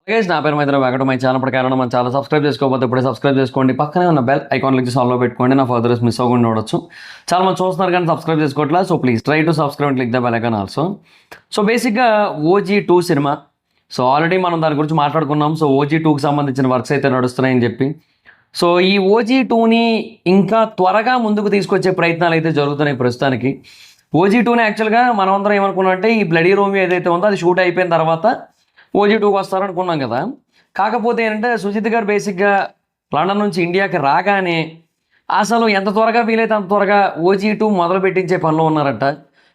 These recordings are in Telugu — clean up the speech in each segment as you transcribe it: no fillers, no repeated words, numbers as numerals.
గైస్ నా పేరు మైత్రి వెంకట మై ఛానల్ ప్రకారం మనం చాలా సబ్స్క్రైబ్ చేసుకోకపోతే ఇప్పుడే సబ్స్క్రైబ్ చేసుకోండి. పక్కనే ఉన్న బెల్ ఐకాన్ క్లిక్ సాల్వ్ పెట్టుకోండి. నా ఫర్దర్స్ మిస్ అవ్వకుండా ఉండొచ్చు. చాలా మంది చూస్తున్నారు కానీ సబ్స్క్రైబ్ చేసుకోవట్లేదు. So please try to subscribe and click the bell icon also. So బేసిక్గా OG2 సినిమా. సో ఆల్రెడీ మనం దాని గురించి మాట్లాడుకున్నాం. సో OG2కి సంబంధించిన వర్క్స్ అయితే నడుస్తున్నాయని చెప్పి. సో ఈ OG2ని ఇంకా త్వరగా ముందుకు తీసుకొచ్చే ప్రయత్నాలు అయితే జరుగుతున్నాయి ప్రస్తుతానికి. OG2ని యాక్చువల్గా మనం అందరం ఏమనుకున్నామంటే ఈ బ్లడీ రోమియో ఏదైతే ఉందో అది షూట్ అయిపోయిన తర్వాత OG2కి వస్తారనుకున్నాం కదా. కాకపోతే ఏంటంటే సుజిత్ గారు బేసిక్గా లండన్ నుంచి ఇండియాకి రాగానే అసలు ఎంత త్వరగా వీలైతే అంత త్వరగా OG2 మొదలు పెట్టించే పనిలో ఉన్నారట.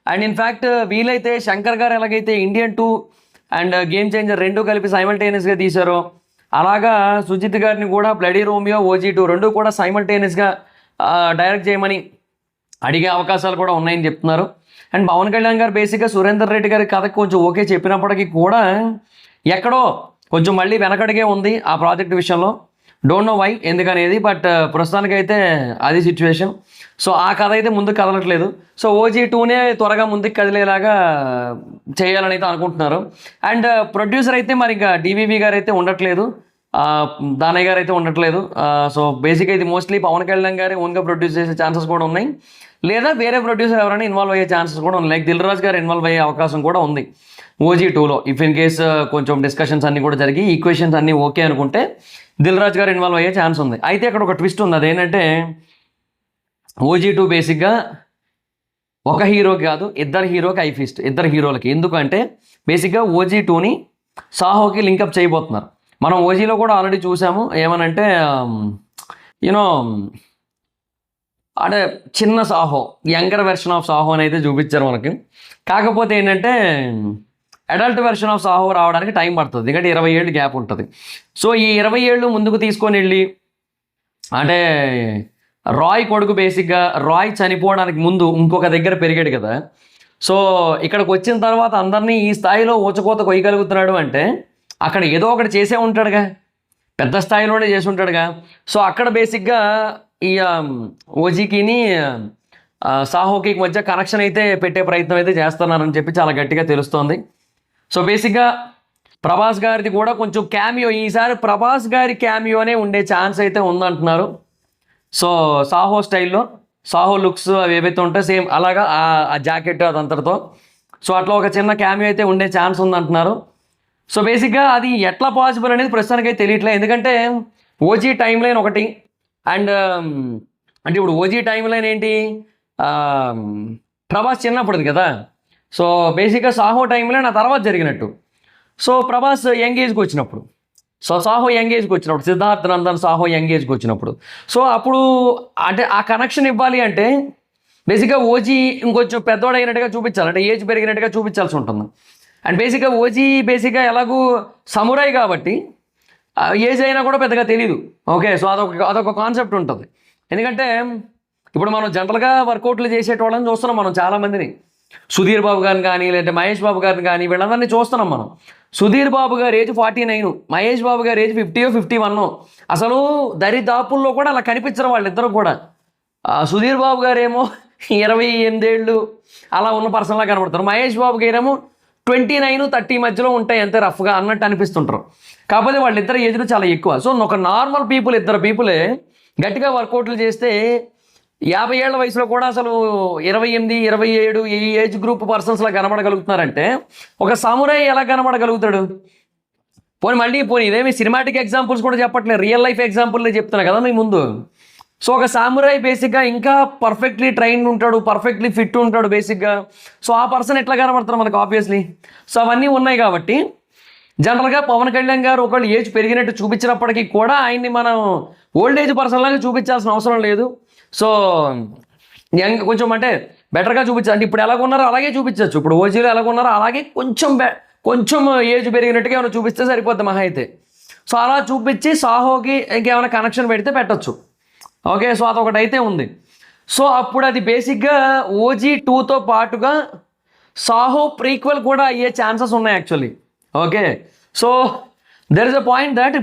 అండ్ ఇన్ఫ్యాక్ట్ వీలైతే శంకర్ గారు ఎలాగైతే ఇండియన్ 2 అండ్ గేమ్ చేంజర్ రెండు కలిపి సైమల్టేనియస్గా తీశారో అలాగా సుజిత్ గారిని కూడా బ్లడీ రోమియో OG2 రెండు కూడా సైమల్టేనియస్గా డైరెక్ట్ చేయమని అడిగే అవకాశాలు కూడా ఉన్నాయని చెప్తున్నారు. అండ్ పవన్ కళ్యాణ్ గారు బేసిక్గా సురేందర్ రెడ్డి గారి కథకి కొంచెం ఓకే చెప్పినప్పటికీ కూడా ఎక్కడో కొంచెం మళ్ళీ వెనకడిగే ఉంది ఆ ప్రాజెక్ట్ విషయంలో. డోంట్ నో వై ఎందుకనేది, బట్ ప్రస్తుతానికైతే అది సిచ్యువేషన్. సో ఆ కథ అయితే ముందుకు కదలట్లేదు. సో OG2నే త్వరగా ముందుకు కదిలేలాగా చేయాలని అయితే అనుకుంటున్నారు. అండ్ ప్రొడ్యూసర్ అయితే మరి ఇంకా DVV గారు అయితే ఉండట్లేదు, దానయ్య గారు అయితే ఉండట్లేదు. సో బేసిక్గా ఇది మోస్ట్లీ పవన్ కళ్యాణ్ గారే ఓన్గా ప్రొడ్యూస్ చేసే ఛాన్సెస్ కూడా ఉన్నాయి, లేదా వేరే ప్రొడ్యూసర్ ఎవరైనా ఇన్వాల్వ్ అయ్యే ఛాన్సెస్ కూడా ఉన్నాయి. లైక్ దిల్ రాజు గారు ఇన్వాల్వ్ అయ్యే అవకాశం కూడా ఉంది OG2లో. ఇఫ్ ఇన్ కేస్ కొంచెం డిస్కషన్స్ అన్నీ కూడా జరిగి ఈక్వేషన్స్ అన్నీ ఓకే అనుకుంటే దిల్ రాజు గారు ఇన్వాల్వ్ అయ్యే ఛాన్స్ ఉంది. అయితే అక్కడ ఒక ట్విస్ట్ ఉంది. అదేంటంటే OG2 బేసిక్గా ఒక హీరోకి కాదు, ఇద్దరు హీరోకి ఐఫీస్ట్, ఇద్దరు హీరోలకి. ఎందుకంటే బేసిక్గా OG2ని సాహోకి లింకప్ చేయబోతున్నారు. మనం OGలో కూడా ఆల్రెడీ చూసాము. ఏమనంటే యూనో అంటే చిన్న Saaho, younger version of Saaho అని అయితే చూపించారు మనకి. కాకపోతే ఏంటంటే అడల్ట్ వెర్షన్ ఆఫ్ సాహో రావడానికి టైం పడుతుంది, ఎందుకంటే 20 ఏళ్ళు గ్యాప్ ఉంటుంది. సో ఈ 20 ఏళ్ళు ముందుకు తీసుకొని వెళ్ళి అంటే రాయ్ కొడుకు బేసిక్గా రాయ్ చనిపోవడానికి ముందు ఇంకొక దగ్గర పెరిగాడు కదా. సో ఇక్కడికి వచ్చిన తర్వాత అందరినీ ఈ స్థాయిలో ఊచకోత కొయ్యగలుగుతున్నాడు అంటే అక్కడ ఏదో ఒకటి చేసే ఉంటాడుగా, పెద్ద స్థాయిలోనే చేసి ఉంటాడుగా. సో అక్కడ బేసిక్గా ఈ OGకిని సాహోకి మధ్య కనెక్షన్ అయితే పెట్టే ప్రయత్నం అయితే చేస్తున్నారని చెప్పి చాలా గట్టిగా తెలుస్తోంది. సో బేసిక్గా ప్రభాస్ గారిది కూడా కొంచెం క్యామియో, ఈసారి ప్రభాస్ గారి క్యామియోనే ఉండే ఛాన్స్ అయితే ఉందంటున్నారు. సో సాహో స్టైల్లో సాహో లుక్స్ అవి ఏవైతే ఉంటాయో సేమ్ అలాగా ఆ జాకెట్ అదంతటితో సో అట్లా ఒక చిన్న క్యామియో అయితే ఉండే ఛాన్స్ ఉందంటున్నారు. సో బేసిక్గా అది ఎట్లా పాసిబుల్ అనేది ప్రస్తుతానికి అయితే తెలియట్లేదు. ఎందుకంటే OG టైం లైన్ ఒకటి, అండ్ అంటే ఇప్పుడు OG టైం లైన్ ఏంటి, ప్రభాస్ చిన్నప్పుడుది కదా. సో బేసిక్గా సాహో టైం లైన్ ఆ తర్వాత జరిగినట్టు. సో ప్రభాస్ యంగేజ్కి వచ్చినప్పుడు, సో సాహో యంగేజ్కి వచ్చినప్పుడు, సిద్ధార్థ్ నందన్ సాహో యంగేజ్కి వచ్చినప్పుడు, సో అప్పుడు అంటే ఆ కనెక్షన్ ఇవ్వాలి అంటే బేసిక్గా OG ఇంకొంచెం పెద్దవాడైనట్టుగా చూపించాలి, అంటే ఏజ్ పెరిగినట్టుగా చూపించాల్సి ఉంటుంది. అండ్ బేసిక్గా OG బేసిక్గా ఎలాగూ సమురాయ్ కాబట్టి ఏజ్ అయినా కూడా పెద్దగా తెలీదు. ఓకే, సో అదొక కాన్సెప్ట్ ఉంటుంది. ఎందుకంటే ఇప్పుడు మనం జనరల్గా వర్కౌట్లు చేసేటోళ్ళని చూస్తున్నాం మనం చాలామందిని. సుధీర్ బాబు గారిని కానీ, లేదంటే మహేష్ బాబు గారిని కానీ, వీళ్ళందరినీ చూస్తున్నాం మనం. సుధీర్ బాబు గారి ఏజ్ 49, మహేష్ బాబు గారి ఏజ్ 50 51. అసలు దరిదాపుల్లో కూడా అలా కనిపించరు వాళ్ళిద్దరూ కూడా. సుధీర్ బాబు గారేమో 28 ఏళ్ళు అలా ఉన్న పర్సన్లా కనబడతారు. మహేష్ బాబు గారేమో 29 30 మధ్యలో ఉంటాయి అంతే రఫ్గా అన్నట్టు అనిపిస్తుంటారు. కాకపోతే వాళ్ళిద్దరు ఏజ్లు చాలా ఎక్కువ. సో ఒక నార్మల్ పీపుల్, ఇద్దరు పీపులే గట్టిగా వర్కౌట్లు చేస్తే 50 ఏళ్ల వయసులో కూడా అసలు 28 27 ఈ ఏజ్ గ్రూప్ పర్సన్స్లా కనబడగలుగుతున్నారంటే ఒక సామురాయ్ ఎలా కనబడగలుగుతాడు? పోనీ ఇదేమి సినిమాటిక్ ఎగ్జాంపుల్స్ కూడా చెప్పట్లేదు, రియల్ లైఫ్ ఎగ్జాంపుల్లే చెప్తున్నా కదా మీ ముందు. సో ఒక సామురాయ్ బేసిక్గా ఇంకా పర్ఫెక్ట్లీ ట్రైన్డ్ ఉంటాడు, పర్ఫెక్ట్లీ ఫిట్ ఉంటాడు బేసిక్గా. సో ఆ పర్సన్ ఎట్లా కనబడతారు మనకు ఆబ్వియస్లీ. సో అవన్నీ ఉన్నాయి కాబట్టి జనరల్గా పవన్ కళ్యాణ్ గారు ఒకళ్ళు ఏజ్ పెరిగినట్టు చూపించినప్పటికీ కూడా ఆయన్ని మనం ఓల్డ్ ఏజ్ పర్సన్ లాగా చూపించాల్సిన అవసరం లేదు. సో యంగ్ కొంచెం అంటే బెటర్గా చూపించాలి. అంటే ఇప్పుడు ఎలాగున్నారో అలాగే చూపించవచ్చు. ఇప్పుడు OGలో ఎలాగున్నారో అలాగే కొంచెం ఏజ్ పెరిగినట్టుగా ఏమైనా చూపిస్తే సరిపోద్ది మహా అయితే. సో అలా చూపించి సాహోకి ఇంకేమైనా కనెక్షన్ పెడితే పెట్టచ్చు. ఓకే, సో అదొకటైతే ఉంది. సో అప్పుడు అది బేసిక్గా OG2తో పాటుగా సాహో ప్రీక్వెల్ కూడా అయ్యే ఛాన్సెస్ ఉన్నాయి actually. Okay, so there is a point that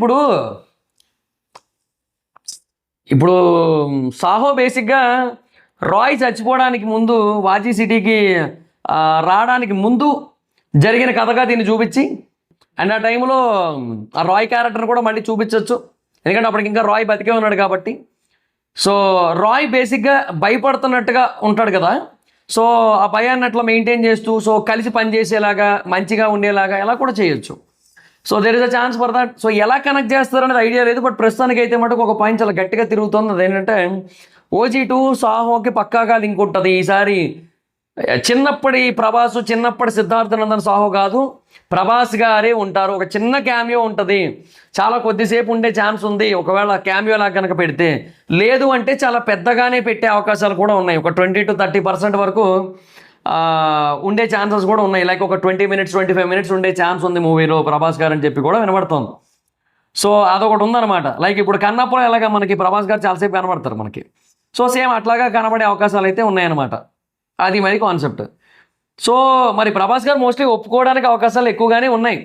ఇప్పుడు సాహో బేసిక్గా రాయ్ చచ్చిపోవడానికి ముందు వాజీ సిటీకి రావడానికి ముందు జరిగిన కథగా దీన్ని చూపించి అండ్ ఆ టైంలో ఆ రాయ్ క్యారెక్టర్ కూడా మళ్ళీ చూపించవచ్చు, ఎందుకంటే అప్పటికి ఇంకా రాయ్ బతికే ఉన్నాడు కాబట్టి. సో రాయ్ బేసిక్గా భయపడుతున్నట్టుగా ఉంటాడు కదా, సో ఆ భయాన్ని అట్లా మెయింటైన్ చేస్తూ సో కలిసి పనిచేసేలాగా మంచిగా ఉండేలాగా ఎలా కూడా చేయొచ్చు. So there is a chance for that. So ఎలా కనెక్ట్ చేస్తారనేది ఐడియా లేదు, బట్ ప్రస్తుతానికి అయితే మటుకు ఒక పాయింట్ చాలా గట్టిగా తిరుగుతుంది. అదేంటంటే OG2 సాహోకి పక్కాగా లింక్ ఉంటుంది ఈసారి. చిన్నప్పటి ప్రభాస్, చిన్నప్పటి సిద్ధార్థనందన్ సాహో కాదు, ప్రభాస్ గారే ఉంటారు. ఒక చిన్న క్యామియో ఉంటుంది, చాలా కొద్దిసేపు ఉండే ఛాన్స్ ఉంది ఒకవేళ క్యామియో లాగా కనుక పెడితే. లేదు అంటే చాలా పెద్దగానే పెట్టే అవకాశాలు కూడా ఉన్నాయి, ఒక 20 to 30% వరకు ఉండే ఛాన్సెస్ కూడా ఉన్నాయి. లైక్ ఒక 20 minutes 25 minutes ఉండే ఛాన్స్ ఉంది మూవీలో ప్రభాస్ గారు అని చెప్పి కూడా వినబడుతుంది. సో అదొకటి ఉందన్నమాట. లైక్ ఇప్పుడు కన్నప్పలో ఎలాగా మనకి ప్రభాస్ గారు చాలాసేపు కనబడతారు మనకి, సో సేమ్ అట్లాగా కనబడే అవకాశాలు అయితే ఉన్నాయన్నమాట. అది మరి కాన్సెప్ట్. సో మరి ప్రభాస్ గారు మోస్ట్లీ ఒప్పుకోవడానికి అవకాశాలు ఎక్కువగానే ఉన్నాయి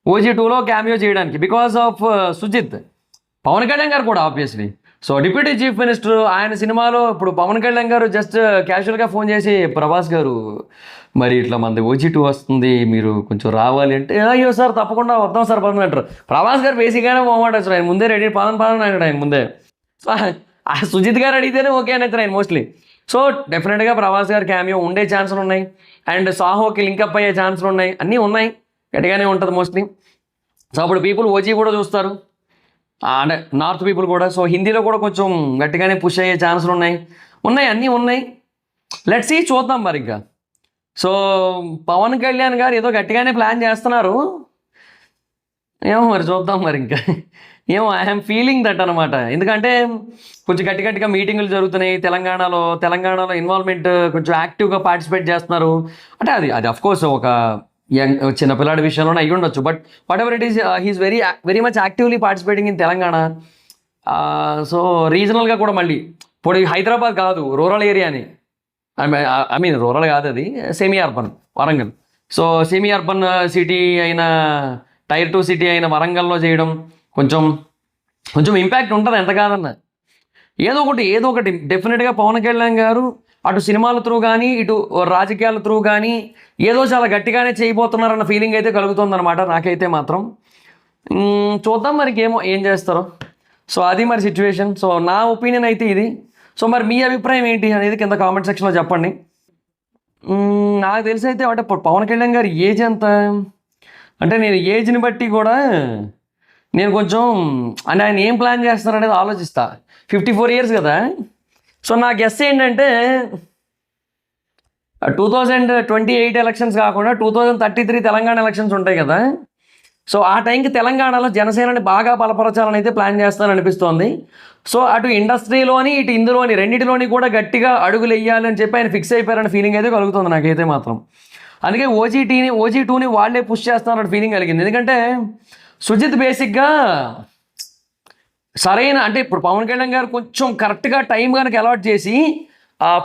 OG2లో క్యామియో చేయడానికి, బికాస్ ఆఫ్ సుజిత్. పవన్ కళ్యాణ్ గారు కూడా obviously. So deputy chief minister ఆయన సినిమాలో ఇప్పుడు పవన్ కళ్యాణ్ గారు జస్ట్ క్యాజువల్గా ఫోన్ చేసి ప్రభాస్ గారు మరి ఇట్లా మనది OG2 వస్తుంది, మీరు కొంచెం రావాలి అంటే అయ్యో సార్ తప్పకుండా వద్దాం సార్ పదం అంటారు. ప్రభాస్ గారు బేసిక్గానే మొహమాట వచ్చారు, ఆయన ముందే రెడీ పదం అన్నాడు ఆయన ముందే. సో ఆ సుజిత్ గారు అడిగితేనే ఓకే అని ఆయన మోస్ట్లీ. సో డెఫినెట్గా ప్రభాస్ గారు క్యామియో ఉండే ఛాన్సులు ఉన్నాయి, అండ్ సాహోకి లింకప్ అయ్యే ఛాన్సులు ఉన్నాయి, అన్నీ ఉన్నాయి, గట్టిగానే ఉంటుంది మోస్ట్లీ. సో అప్పుడు పీపుల్ OG కూడా చూస్తారు, అంటే నార్త్ పీపుల్ కూడా. సో హిందీలో కూడా కొంచెం గట్టిగానే పుష్ అయ్యే ఛాన్సులు ఉన్నాయి, అన్నీ ఉన్నాయి. లెట్స్ సీ, చూద్దాం మరి ఇంకా. సో పవన్ కళ్యాణ్ గారు ఏదో గట్టిగానే ప్లాన్ చేస్తున్నారు, ఏమో మరి చూద్దాం మరి ఇంకా. ఏమో ఐఎమ్ ఫీలింగ్ దట్ అనమాట. ఎందుకంటే కొంచెం గట్టిగా మీటింగులు జరుగుతున్నాయి తెలంగాణలో ఇన్వాల్వ్మెంట్ కొంచెం యాక్టివ్గా పార్టిసిపేట్ చేస్తున్నారు. అంటే అది అఫ్కోర్స్ ఒక యంగ్ చిన్న పిల్లాడి విషయంలోనే అయ్యి ఉండొచ్చు, but whatever it is he is very much actively participating in Telangana. So రీజనల్గా కూడా మళ్ళీ ఇప్పుడు హైదరాబాద్ కాదు, రూరల్ ఏరియాని, ఐ మీన్ రూరల్ కాదు, అది semi urban Warangal. So semi urban city అయిన Tier 2 సిటీ అయిన వరంగల్లో చేయడం కొంచెం ఇంపాక్ట్ ఉంటుంది, ఎంత కాదన్న. ఏదో ఒకటి డెఫినెట్గా పవన్ కళ్యాణ్ గారు అటు సినిమాల త్రూ కానీ ఇటు రాజకీయాల త్రూ కానీ ఏదో చాలా గట్టిగానే చేయబోతున్నారన్న ఫీలింగ్ అయితే కలుగుతుందన్నమాట నాకైతే మాత్రం. చూద్దాం మరి ఏం చేస్తారో. సో అది మరి సిచ్యువేషన్. సో నా ఒపీనియన్ అయితే ఇది. సో మరి మీ అభిప్రాయం ఏంటి అనేది కింద కామెంట్ సెక్షన్లో చెప్పండి. నాకు తెలిసి అయితే అంటే పవన్ కళ్యాణ్ గారు ఏజ్ ఎంత అంటే, నేను ఏజ్ని బట్టి కూడా నేను కొంచెం అంటే ఆయన ఏం ప్లాన్ చేస్తున్నారనేది ఆలోచిస్తా. 54 years కదా. సో నా గెస్ ఏంటంటే 2028 ఎలక్షన్స్ కాకుండా 2033 తెలంగాణ ఎలక్షన్స్ ఉంటాయి కదా. సో ఆ టైంకి తెలంగాణలో జనసేనని బాగా బలపరచాలని అయితే ప్లాన్ చేస్తానని అనిపిస్తోంది. సో అటు ఇండస్ట్రీలోని ఇటు ఇందులోని రెండింటిలోని కూడా గట్టిగా అడుగులు వేయాలి అని చెప్పి ఆయన ఫిక్స్ అయిపోయారని ఫీలింగ్ అయితే కలుగుతుంది నాకైతే మాత్రం. అందుకే OG2ని వాళ్ళే పుష్ చేస్తారన్న ఫీలింగ్ కలిగింది. ఎందుకంటే సుజిత్ బేసిక్గా సరైన అంటే ఇప్పుడు పవన్ కళ్యాణ్ గారు కొంచెం కరెక్ట్గా టైం కనుక అలాట్ చేసి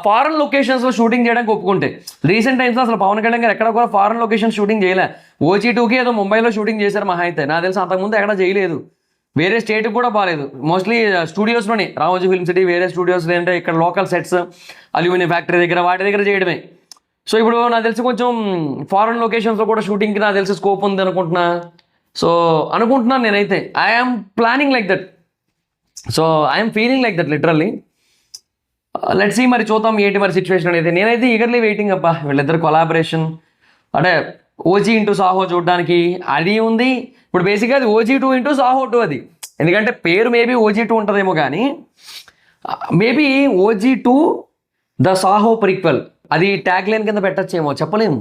ఫారెన్ లొకేషన్స్లో షూటింగ్ చేయడానికి ఒప్పుకుంటే, రీసెంట్ టైమ్స్లో అసలు పవన్ కళ్యాణ్ గారు ఎక్కడ కూడా ఫారెన్ లొకేషన్ షూటింగ్ చేయలే. OG2కి ఏదో ముంబైలో షూటింగ్ చేశారు మహా అయితే, నాకు తెలిసి అంతకుముందు ఎక్కడ చేయలేదు. వేరే స్టేట్కి కూడా బాగాలేదు, మోస్ట్లీ స్టూడియోస్లోనే రామోజీ ఫిల్మ్ సిటీ వేరే స్టూడియోస్ లేదంటే ఇక్కడ లోకల్ సెట్స్ అల్యూమినియం ఫ్యాక్టరీ దగ్గర వాటి దగ్గర చేయడమే. సో ఇప్పుడు నాకు తెలిసి కొంచెం ఫారెన్ లొకేషన్స్లో కూడా షూటింగ్కి నాకు తెలిసి స్కోప్ ఉంది అనుకుంటున్నాను నేనైతే. I'm planning like that. So I'm feeling like that literally. Let's see మరి చూద్దాం ఏంటి మరి సిచ్యువేషన్ అనేది. నేనైతే ఈగర్లీ వెయిటింగ్ అబ్బా వీళ్ళిద్దరు కొలాబరేషన్. అంటే OG ఇంటూ సాహో చూడడానికి అది ఉంది. ఇప్పుడు బేసిక్గా అది OG2 ఇంటూ సాహో 2 అది. ఎందుకంటే పేరు మేబీ OG2 ఉంటుందేమో కానీ maybe OG2 the Saaho prequel అది ట్యాగ్ లైన్ కింద పెట్టచ్చేమో, చెప్పలేము.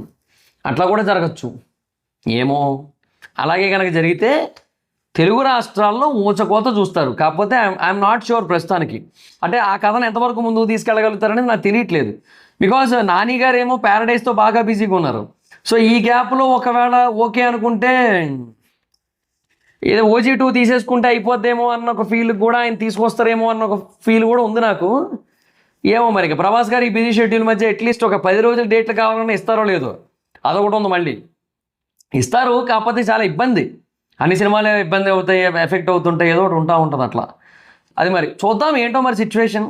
అట్లా కూడా జరగచ్చు ఏమో. అలాగే కనుక జరిగితే తెలుగు రాష్ట్రాల్లో ఊచకోత చూస్తారు. కాకపోతే ఐఎమ్ నాట్ షూర్ ప్రస్తుతానికి. అంటే ఆ కథను ఎంతవరకు ముందుకు తీసుకెళ్ళగలుగుతారనేది నాకు తెలియట్లేదు. బికాజ్ నాని గారు ఏమో ప్యారడైజ్తో బాగా బిజీగా ఉన్నారు. సో ఈ గ్యాప్లో ఒకవేళ ఓకే అనుకుంటే ఏదో OG2 తీసేసుకుంటే అయిపోద్దేమో అన్న ఒక ఫీల్ కూడా ఆయన తీసుకొస్తారేమో అన్న ఒక ఫీల్ కూడా ఉంది నాకు. ఏమో మరి ప్రభాస్ గారు ఈ బిజీ షెడ్యూల్ మధ్య అట్లీస్ట్ ఒక 10 రోజుల డేట్లు కావాలన్నా ఇస్తారో లేదో అదొకటి ఉంది. మళ్ళీ ఇస్తారు, కాకపోతే చాలా ఇబ్బంది. అన్ని సినిమాలు ఇబ్బంది అవుతాయి, ఎఫెక్ట్ అవుతుంటాయి, ఏదో ఒకటి ఉంటుంది అట్లా. అది మరి చూద్దాం ఏంటో మరి సిచ్యువేషన్.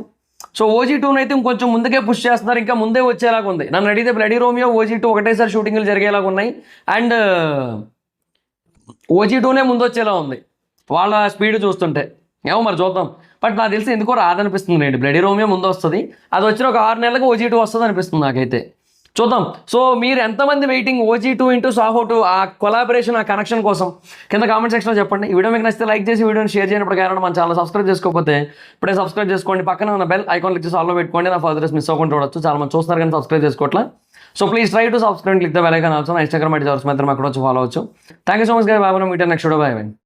సో OG2 అయితే ఇంకొంచెం ముందుకే పుష్ చేస్తున్నారు, ఇంకా ముందే వచ్చేలాగా ఉంది. నన్ను అడిగితే బ్లడీ రోమియో OG2 ఒకటేసారి షూటింగ్లు జరిగేలాగా ఉన్నాయి. అండ్ OG2నే ముందు వచ్చేలా ఉంది వాళ్ళ స్పీడ్ చూస్తుంటే. ఏమో మరి చూద్దాం. బట్ నాకు తెలిసి ఎందుకో రాదనిపిస్తుంది రండి. బ్లడీ రోమియో ముందు వస్తుంది, అది వచ్చిన ఒక 6 నెలలకు OG2 వస్తుంది అనిపిస్తుంది నాకైతే. చూద్దాం. సో మీరు ఎంతమంది వెయిటింగ్ OG2 ఇంటూ సాహో 2 ఆ కొలాబరేషన్, ఆ కనెక్షన్ కోసం కింద కామెంట్ సెక్షన్లో చెప్పండి. ఈ వీడియో మీకు నచ్చితే లైక్ చేసి వీడియోని షేర్ చేయనప్పుడు కారణం మన ఛానల్ సబ్స్క్రైబ్ చేసుకోకపోతే ఇప్పుడే సబ్స్క్రైబ్ చేసుకోండి. పక్కన ఉన్న బెల్ ఐకాన్ క్లిక్ చేసి ఆల్లో పెట్టుకోండి. నా ఫర్దర్స్ మిస్ అవ్వకుండా చూడొచ్చు. చాలా మంది చూస్తున్నారు కానీ సబ్స్క్రైబ్ చేసుకోవట్లా. So please try to subscribe, click the bell icon also. నా ఇన్స్టాగ్రామ్ ఐడి అక్కడ వచ్చి ఫాలో అవచ్చు. Thank you so much guys. Bye. Meet next video. By.